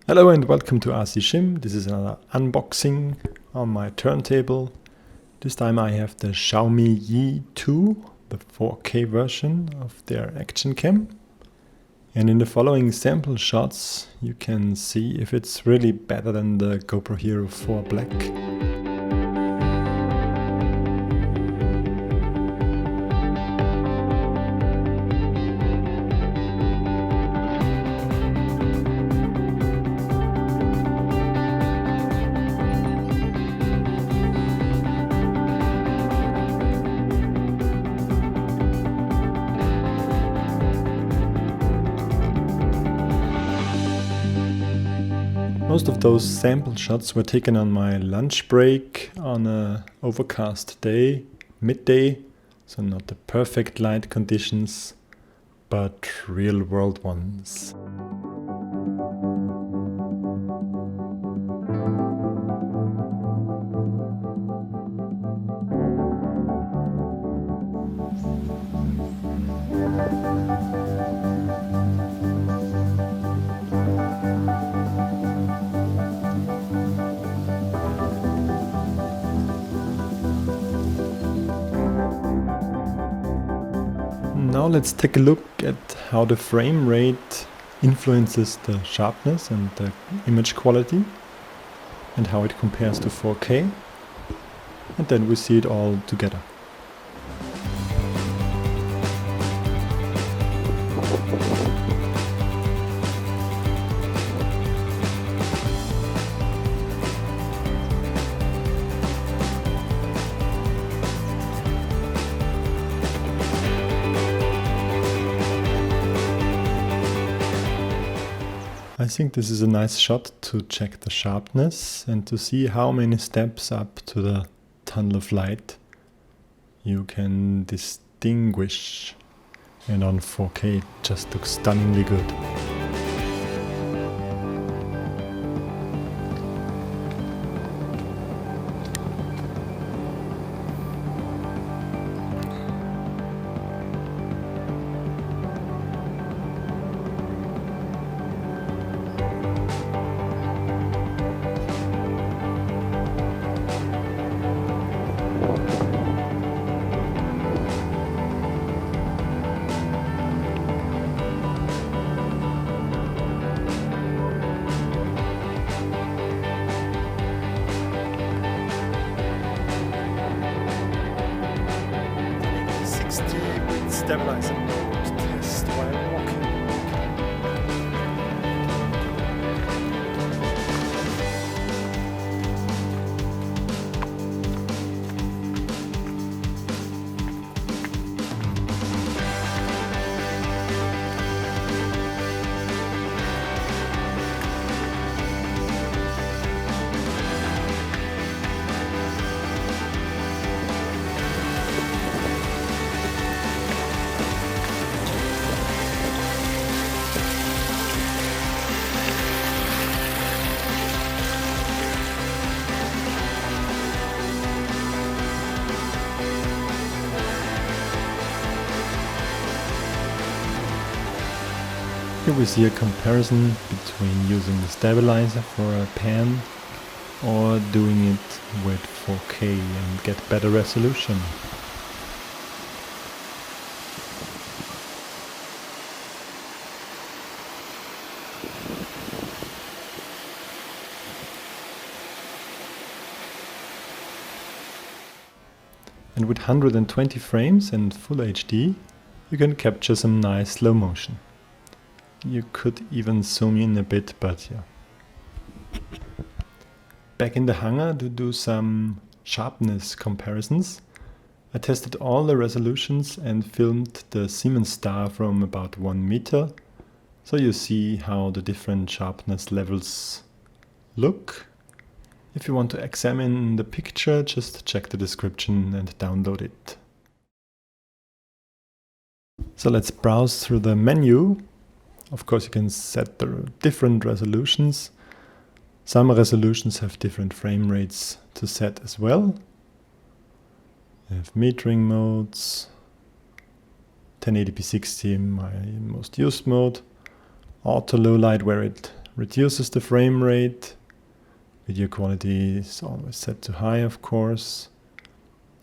Hello and welcome to RCSchim. This is another unboxing on my turntable. This time I have the Xiaomi Yi 2, the 4K version of their actioncam. And in the following sample shots you can see if it's really better than the Gopro Hero 4 Black. Most of those sample shots were taken on my lunch break on a overcast day, midday, so not the perfect light conditions, but real world ones. Now let's take a look at how the frame rate influences the sharpness and the image quality and how it compares to 4K, and then we see it all together. I think this is a nice shot to check the sharpness and to see how many steps up to the tunnel of light you can distinguish, and on 4K it just looks stunningly good. Stabilizing mode test while walking. Here we see a comparison between using the stabilizer for a pan or doing it with 4K and get better resolution. And with 120 frames and full HD, you can capture some nice slow motion. You could even zoom in a bit, but yeah. Back in the hangar to do some sharpness comparisons. I tested all the resolutions and filmed the Siemens star from about 1 meter, so you see how the different sharpness levels look. If you want to examine the picture, just check the description and download it. So let's browse through the menu. Of course, you can set the different resolutions. Some resolutions have different frame rates to set as well. You have metering modes, 1080p 60, my most used mode, auto low light where it reduces the frame rate. Video quality is always set to high, of course.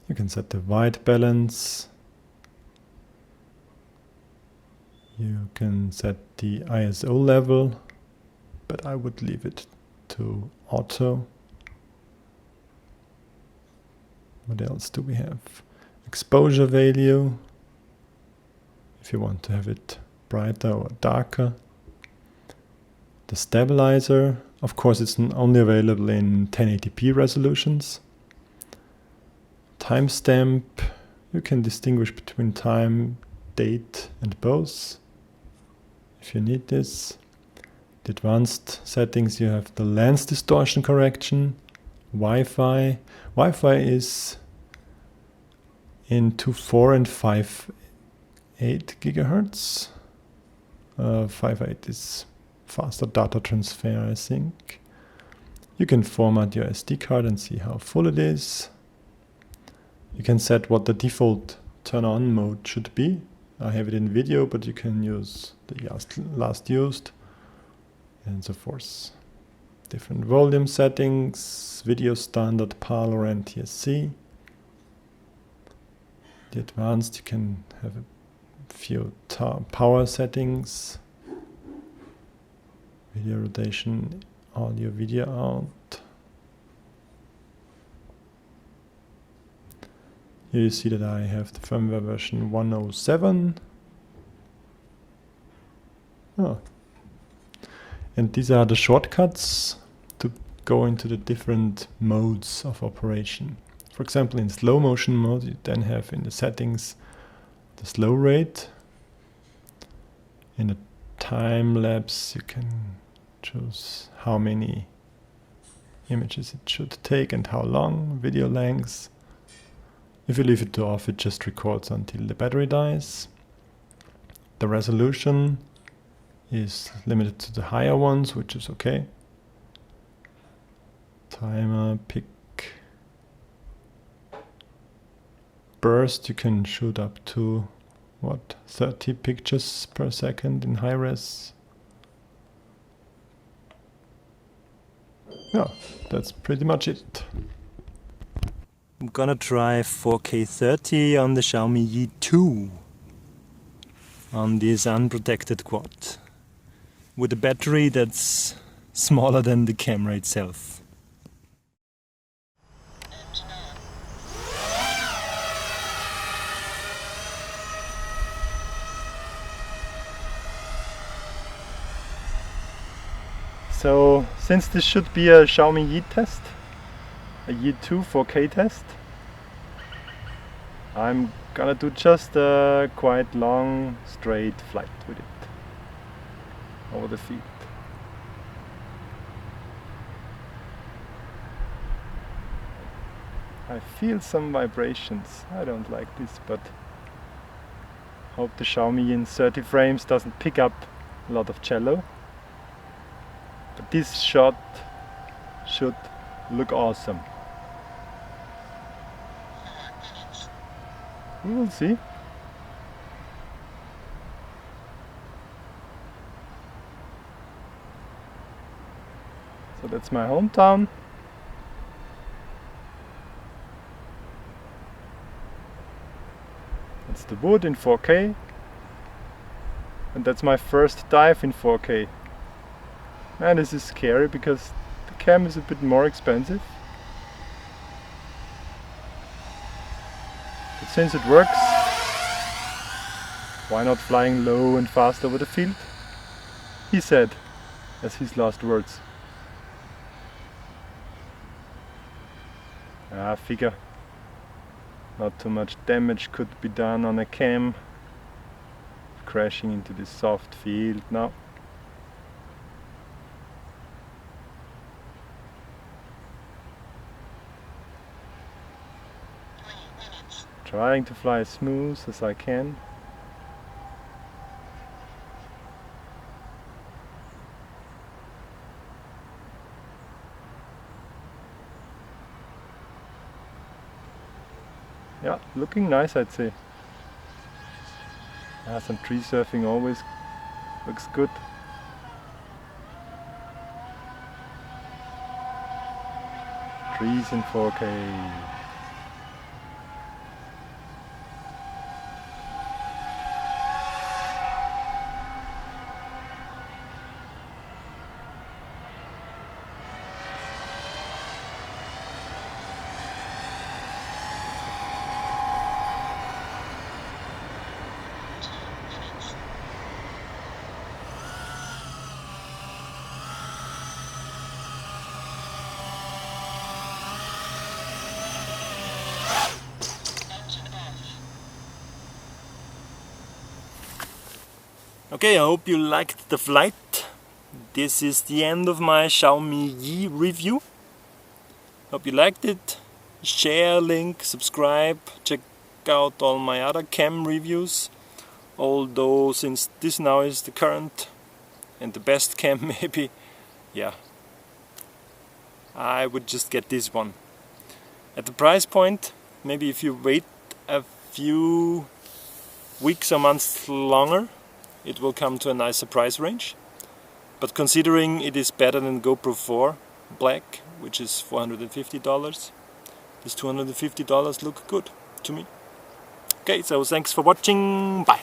You can set the white balance. You can set the ISO level, but I would leave it to auto. What else do we have? Exposure value, if you want to have it brighter or darker. The stabilizer, of course it's only available in 1080p resolutions. Timestamp, you can distinguish between time, date and both if you need this. The advanced settings, you have the lens distortion correction, Wi-Fi. Wi-Fi is in 2.4 and 5.8 gigahertz. 5.8 is faster data transfer, I think. You can format your SD card and see how full it is. You can set what the default turn on mode should be. I have it in video, but you can use the last used and so forth. Different volume settings, video standard, PAL or NTSC. The advanced, you can have a few power settings. Video rotation, audio, video out. Here you see that I have the firmware version 107. Oh. And these are the shortcuts to go into the different modes of operation. For example, in slow motion mode, you then have in the settings the slow rate. In the time lapse, you can choose how many images it should take and how long, video length. If you leave it to off, it just records until the battery dies. The resolution is limited to the higher ones, which is okay. Timer, pick. Burst, you can shoot up to, 30 pictures per second in high res. Yeah, that's pretty much it. I'm gonna try 4K 30 on the Xiaomi Yi 2 on this unprotected quad with a battery that's smaller than the camera itself. So, since this should be a Xiaomi Yi test, a Yi 2 4K test, I'm gonna do just a quite long straight flight with it over the field. I feel some vibrations. I don't like this, but hope the Xiaomi in 30 frames doesn't pick up a lot of cello. But this shot should look awesome. We will see. So that's my hometown. That's the wood in 4K. And that's my first dive in 4K. And this is scary because the cam is a bit more expensive. But since it works, why not flying low and fast over the field? He said, as his last words. I figure not too much damage could be done on a cam. Crashing into this soft field now. Trying to fly as smooth as I can. Yeah, looking nice, I'd say. Some tree surfing always looks good. trees in 4K. Okay, I hope you liked the flight. This is the end of my Xiaomi Yi review. Hope you liked it. Share, link, subscribe, check out all my other cam reviews. Although since this now is the current and the best cam maybe, yeah, I would just get this one. At the price point, maybe if you wait a few weeks or months longer, it will come to a nicer price range. But considering it is better than GoPro 4 Black, which is $450, this $250 look good to me. Okay, so thanks for watching, bye!